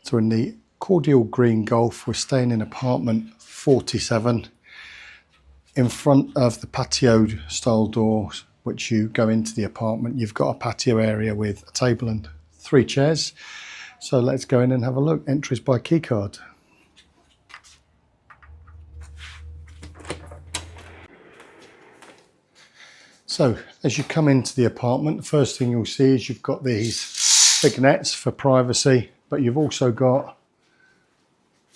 So in the Cordial Green Golf, we're staying in apartment 47 in front of the patio style doors which you go into the apartment. You've got a patio area with a table and 3 chairs. So let's go in and have a look. Entries by keycard. So as you come into the apartment, the first thing you'll see is you've got these big nets for privacy, but you've also got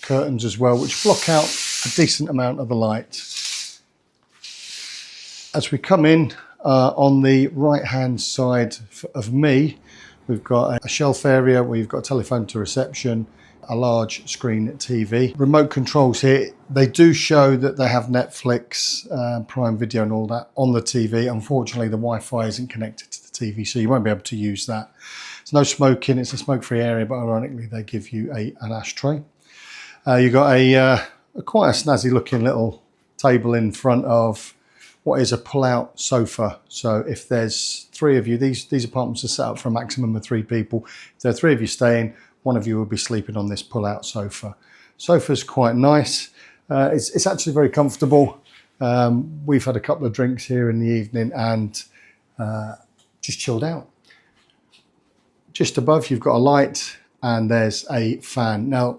curtains as well, which block out a decent amount of the light. As we come in, on the right hand side of me, we've got a shelf area where you've got a telephone to reception, a large screen TV. Remote controls here, they do show that they have Netflix, Prime Video and all that on the TV. Unfortunately, the Wi-Fi isn't connected to the TV, so you won't be able to use that. There's no smoking, it's a smoke-free area, but ironically they give you an ashtray. You've got quite a snazzy looking little table in front of what is a pull-out sofa. So if there's 3 of you, these apartments are set up for a maximum of 3 people. If there are 3 of you staying, 1 of you will be sleeping on this pull-out sofa. Sofa's quite nice. It's actually very comfortable. We've had a couple of drinks here in the evening and just chilled out. Just above, you've got a light and there's a fan. Now,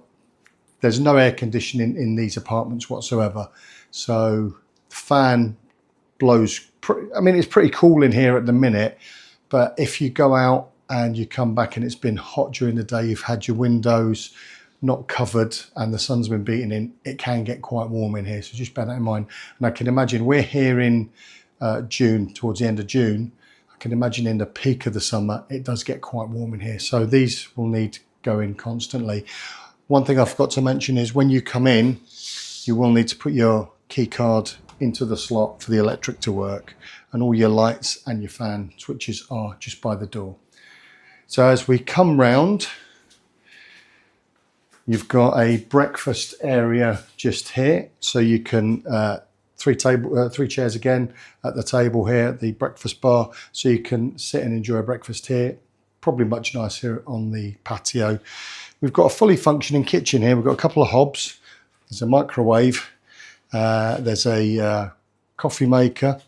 there's no air conditioning in these apartments whatsoever. So the fan blows, it's pretty cool in here at the minute, but if you go out and you come back and it's been hot during the day, you've had your windows not covered and the sun's been beating in, it can get quite warm in here. So just bear that in mind. And I can imagine we're here in June, towards the end of June. I can imagine in the peak of the summer, it does get quite warm in here. So these will need going constantly. One thing I forgot to mention is when you come in, you will need to put your key card into the slot for the electric to work, and all your lights and your fan switches are just by the door. So as we come round, you've got a breakfast area just here. So you can, 3 chairs again at the table here, the breakfast bar. So you can sit and enjoy a breakfast here. Probably much nicer on the patio. We've got a fully functioning kitchen here. We've got a couple of hobs. There's a microwave. There's a coffee maker.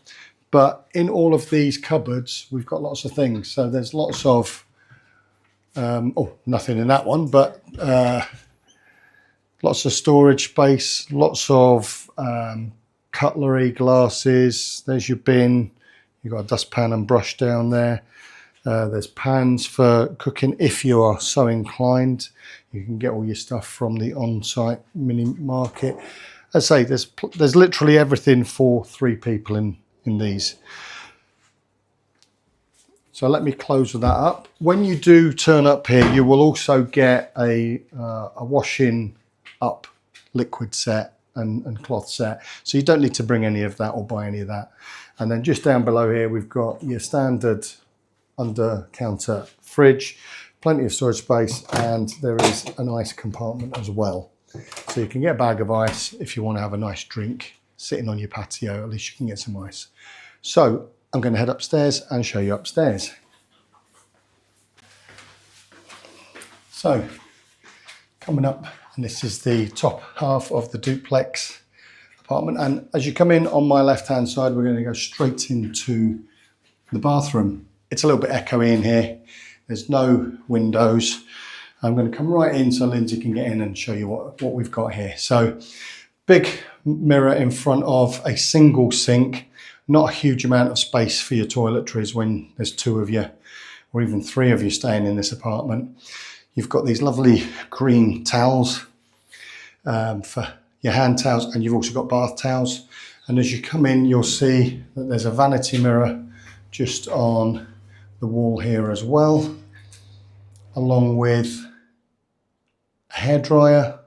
But in all of these cupboards, we've got lots of things. So there's lots of, nothing in that one, but lots of storage space, lots of cutlery, glasses. There's your bin. You've got a dustpan and brush down there. There's pans for cooking if you are so inclined. You can get all your stuff from the Onsite mini market. As I say, there's literally everything for 3 people in these. So let me close that up. When you do turn up here, you will also get a washing up liquid set and cloth set. So you don't need to bring any of that or buy any of that. And then just down below here, we've got your standard under counter fridge, plenty of storage space, and there is an ice compartment as well. So you can get a bag of ice if you want to have a nice drink sitting on your patio. At least you can get some ice. So I'm going to head upstairs and show you upstairs. So coming up, and this is the top half of the duplex apartment. And as you come in on my left hand side, we're going to go straight into the bathroom. It's a little bit echoey in here. There's no windows. I'm going to come right in so Lindsay can get in and show you what we've got here. So big mirror in front of a single sink. Not a huge amount of space for your toiletries when there's 2 of you or even 3 of you staying in this apartment. You've got these lovely green towels for your hand towels, and you've also got bath towels. And as you come in, you'll see that there's a vanity mirror just on the wall here as well, along with a hairdryer.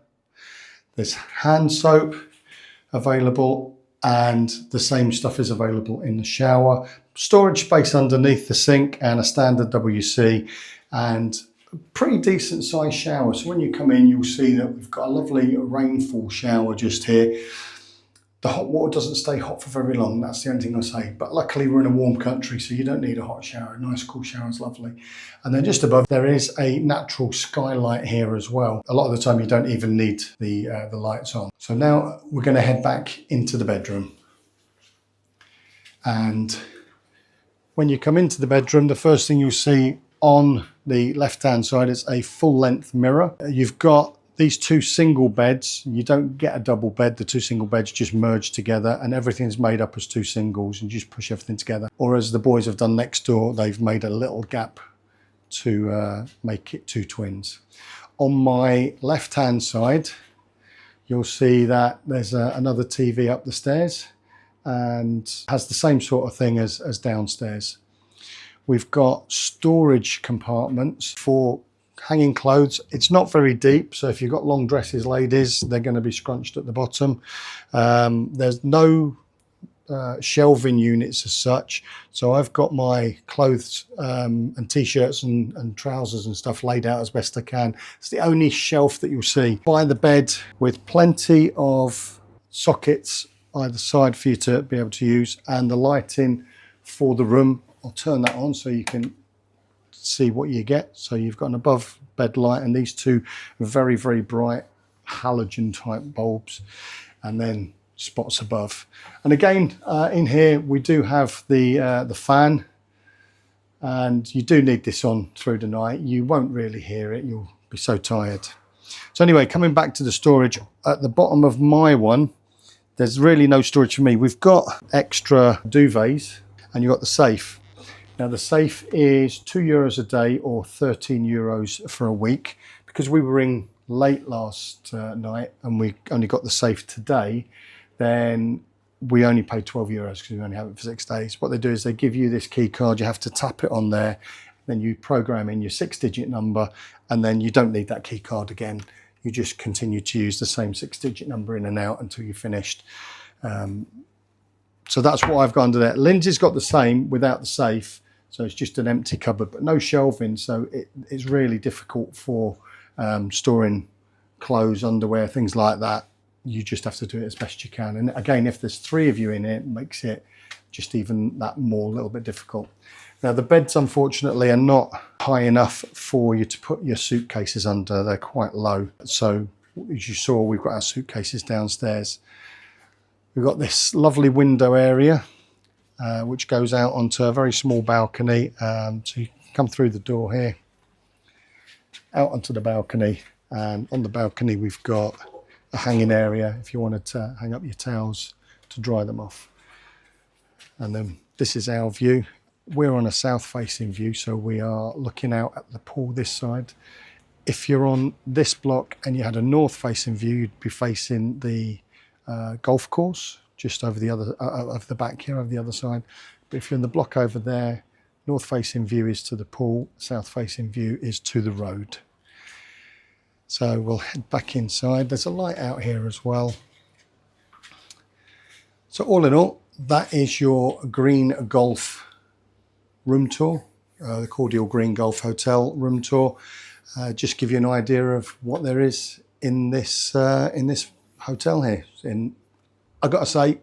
There's hand soap available, and the same stuff is available in the shower. Storage space underneath the sink and a standard WC and a pretty decent sized shower. So when you come in, you'll see that we've got a lovely rainfall shower just here. The hot water doesn't stay hot for very long, that's the only thing I say. But luckily we're in a warm country, so you don't need a hot shower. A nice cool shower is lovely. And then just above there is a natural skylight here as well. A lot of the time you don't even need the lights on. So now we're going to head back into the bedroom. And when you come into the bedroom, the first thing you'll see on the left-hand side is a full-length mirror. You've got these two single beds. You don't get a double bed. The two single beds just merge together and everything's made up as two singles and you just push everything together. Or as the boys have done next door, they've made a little gap to make it two twins. On my left-hand side, you'll see that there's another TV up the stairs and has the same sort of thing as downstairs. We've got storage compartments for hanging clothes. It's not very deep, so if you've got long dresses, ladies, they're going to be scrunched at the bottom. There's no shelving units as such, so I've got my clothes and t-shirts and trousers and stuff laid out as best I can. It's the only shelf that you'll see by the bed, with plenty of sockets either side for you to be able to use, and the lighting for the room. I'll turn that on so you can see what you get. So you've got an above bed light and these two very, very bright halogen type bulbs, and then spots above. And again, in here we do have the fan, and you do need this on through the night. You won't really hear it, you'll be so tired. So anyway, coming back to the storage, at the bottom of my one, there's really no storage for me. We've got extra duvets and you've got the safe. Now the safe is €2 a day or €13 for a week. Because we were in late last night and we only got the safe today, then we only paid €12 because we only have it for 6 days. What they do is they give you this key card, you have to tap it on there, then you program in your 6-digit number, and then you don't need that key card again. You just continue to use the same 6-digit number in and out until you're finished. So that's what I've got under there. Lindsay's got the same without the safe. So it's just an empty cupboard, but no shelving. So it's really difficult for storing clothes, underwear, things like that. You just have to do it as best you can. And again, if there's 3 of you in it makes it just even that more a little bit difficult. Now the beds, unfortunately, are not high enough for you to put your suitcases under. They're quite low. So as you saw, we've got our suitcases downstairs. We've got this lovely window area, which goes out onto a very small balcony. So you come through the door here, out onto the balcony, and on the balcony we've got a hanging area if you wanted to hang up your towels to dry them off. And then this is our view. We're on a south facing view, so we are looking out at the pool this side. If you're on this block and you had a north facing view, you'd be facing the golf course just over the other of the back here, over the other side. But if you're in the block over there, north facing view is to the pool, south facing view is to the road. So we'll head back inside. There's a light out here as well. So all in all, that is your Green Golf room tour, the Cordial Green Golf Hotel room tour. Just give you an idea of what there is in this hotel here. I've got to say,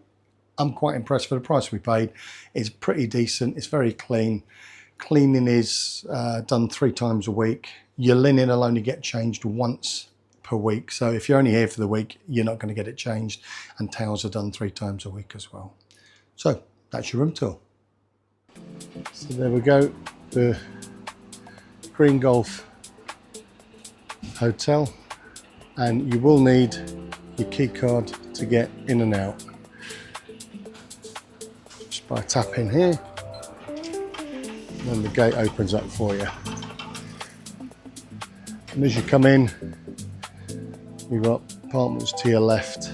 I'm quite impressed for the price we paid. It's pretty decent. It's very clean. Cleaning is done 3 times a week. Your linen will only get changed once per week. So if you're only here for the week, you're not going to get it changed. And towels are done 3 times a week as well. So that's your room tour. So there we go, the Green Golf Hotel. And you will need your key card to get in and out. Just by tapping here, and then the gate opens up for you. And as you come in, you've got apartments to your left,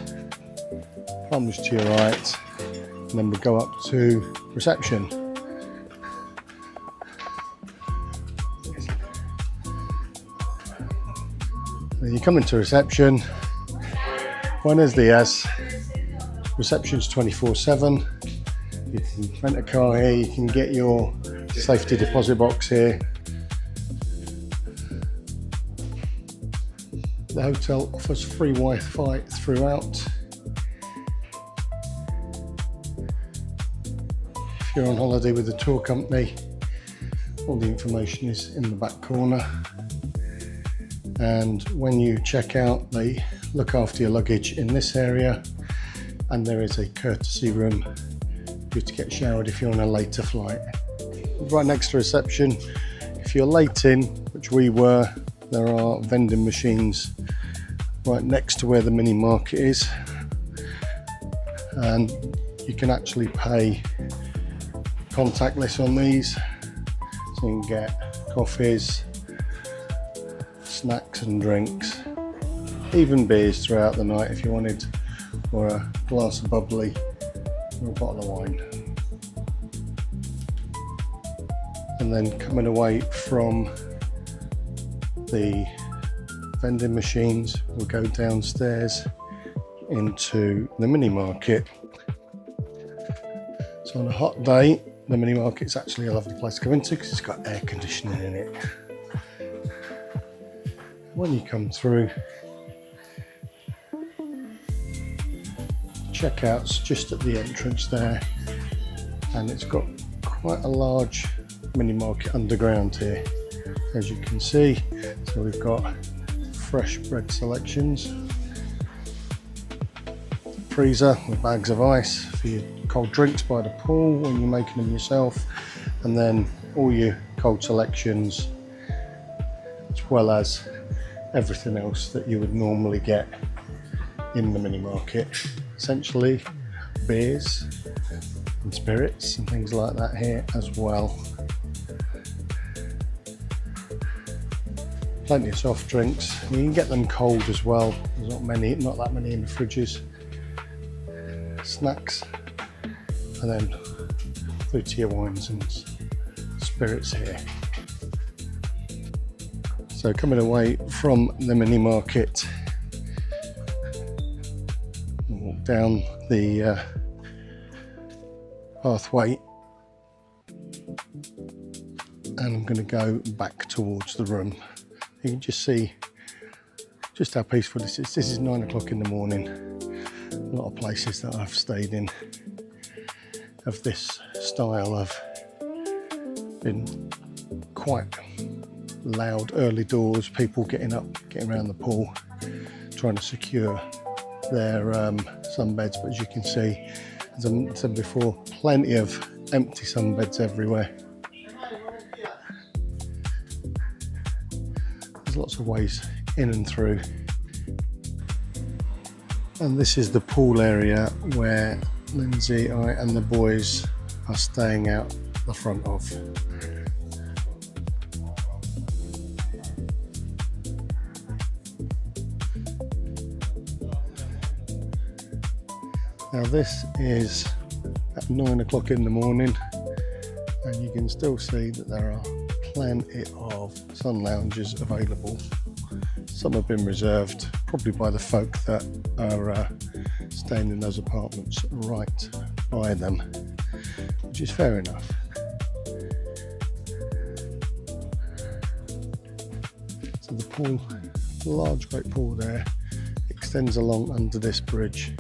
apartments to your right, and then we go up to reception. When you come into reception, buenos dias. Reception's 24/7. You can rent a car here, you can get your safety deposit box here. The hotel offers free Wi-Fi throughout. if you're on holiday with a tour company, all the information is in the back corner. And when you check out, they look after your luggage in this area, and there is a courtesy room for you to get showered if you're on a later flight. Right next to reception, if you're late in, which we were, there are vending machines right next to where the mini market is, and you can actually pay contactless on these, so you can get coffees, snacks and drinks, even beers throughout the night if you wanted, or a glass of bubbly or a bottle of wine. And then coming away from the vending machines, we'll go downstairs into the mini market. So on a hot day, the mini market's actually a lovely place to go into because it's got air conditioning in it. When you come through, checkout's just at the entrance there, and it's got quite a large mini market underground here, as you can see. So we've got fresh bread selections, freezer with bags of ice for your cold drinks by the pool when you're making them yourself, and then all your cold selections, as well as everything else that you would normally get in the mini market. Essentially beers and spirits and things like that here as well. Plenty of soft drinks. You can get them cold as well. There's not that many in the fridges. Snacks, and then through to your wines and spirits here. So coming away from the mini market, walk down the pathway, and I'm going to go back towards the room. You can just see just how peaceful this is. This is 9 o'clock in the morning. A lot of places that I've stayed in of this style have been quite loud early doors, people getting up, getting around the pool, trying to secure their sunbeds. But as you can see, as I said before, plenty of empty sunbeds everywhere. There's lots of ways in and through. And this is the pool area where Lindsay, I and the boys are staying out the front of. Now this is at 9 o'clock in the morning, and you can still see that there are plenty of sun lounges available. Some have been reserved, probably by the folk that are staying in those apartments right by them, which is fair enough. So the pool, the large great pool there, extends along under this bridge,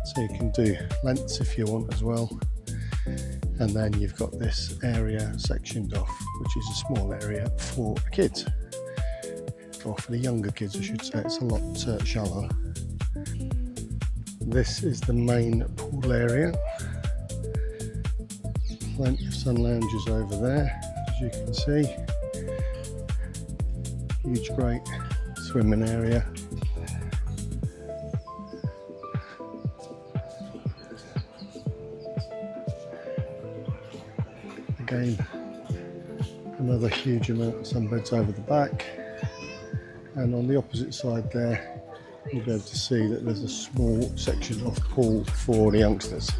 so you can do lengths if you want as well. And then you've got this area sectioned off, which is a small area for kids, or for the younger kids I should say. It's a lot shallower. This is the main pool area. Plenty of sun lounges over there, as you can see. Huge great swimming area. Again, another huge amount of sunbeds over the back, and on the opposite side there you'll be able to see that there's a small section of pool for the youngsters.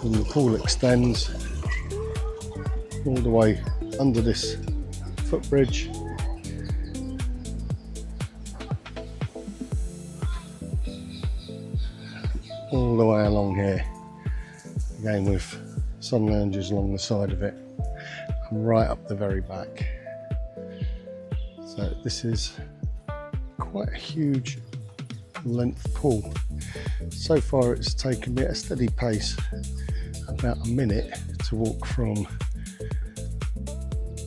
And the pool extends all the way under this footbridge all the way along here, again with sun lounges along the side of it and right up the very back. So this is quite a huge length pool. So far it's taken me at a steady pace about a minute to walk from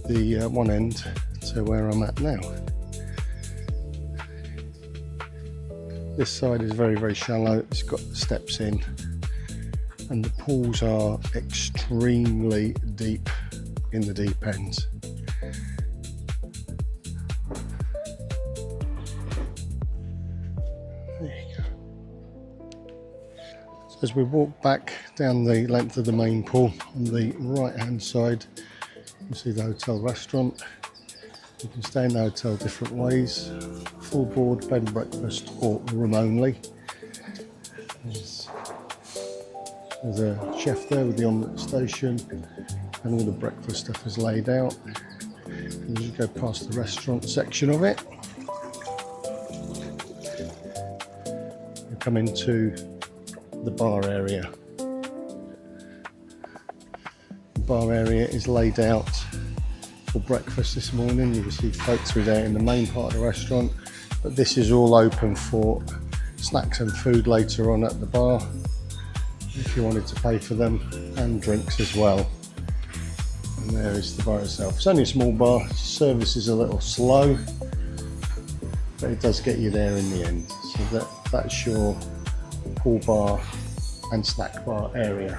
the one end to where I'm at now. This side is very, very shallow. It's got steps in, and the pools are extremely deep in the deep ends. There you go. So as we walk back down the length of the main pool, on the right hand side you see the hotel restaurant. You can stay in the hotel different ways: full board, bed and breakfast, or room only. There's a chef there with the omelette station, and all the breakfast stuff is laid out. And as you go past the restaurant section of it, you come into the bar area. The bar area is laid out for breakfast this morning. You can see folk through there in the main part of the restaurant, but this is all open for snacks and food later on at the bar if you wanted to pay for them, and drinks as well. And there is the bar itself. It's only a small bar, service is a little slow, but it does get you there in the end. So that's your pool bar and snack bar area.